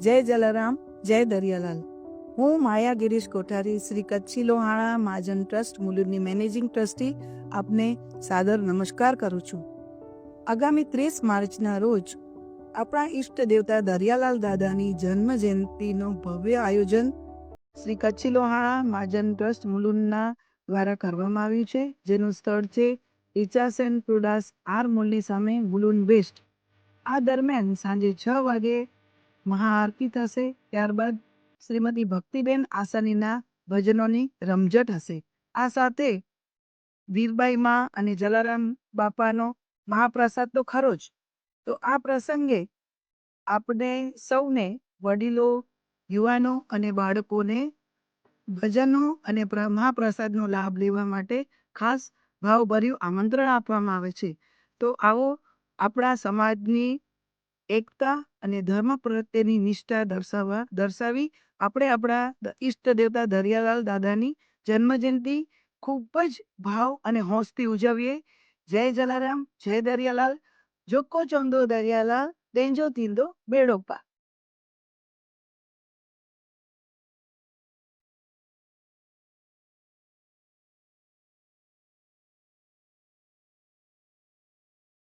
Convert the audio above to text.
જય જલારામ, જય દરિયાલાલ. હું માયા ગિરીશ કોઠારી, શ્રી કચ્છી લોહાણા મહાજન ટ્રસ્ટ મુલુંડની મેનેજિંગ ટ્રસ્ટી આપને સાદર નમસ્કાર કરું છું. આગામી 30 માર્ચના રોજ આપણા ઈષ્ટ દેવતા દરિયાલાલ દાદાની જન્મ જયંતિનું ભવ્ય આયોજન શ્રી કચ્છી લોહાણા મહાજન ટ્રસ્ટ મુલુંડના દ્વારા કરવામાં આવ્યું છે, જેનું સ્થળ છે ઇચાસેન પ્રુડાસ આર મોલની સામે મુલુંડ વેસ્ટ. આ દરમિયાન સાંજે 6 વાગે મહાઆરતી થશે. ત્યારબાદ શ્રીમતી ભક્તિબેન આસાનીના ભજનોની રમઝટ હશે. આ સાથે વીરબાઈમાં અને જલારામ બાપાનો મહાપ્રસાદ તો ખરો જ. તો આ પ્રસંગે આપણે સૌને વડીલો, યુવાનો અને બાળકોને ભજનો અને મહાપ્રસાદનો લાભ લેવા માટે ખાસ ભાવભર્યું આમંત્રણ આપવામાં આવે છે. તો આવો આપણા સમાજની એકતા અને ધર્મ પ્રત્યેની નિષ્ઠા દર્શાવી આપણે આપણા ઈષ્ટ દેવતા દરિયાલાલ દાદાની જન્મજયંતિ ખૂબ જ ભાવ અને હોંશથી ઉજવીએ. જય જલારામ, જય દરિયાલાલ. જોકો ચોંદો દરિયાલાલ, દેંજો તીંદો બેડો પાર.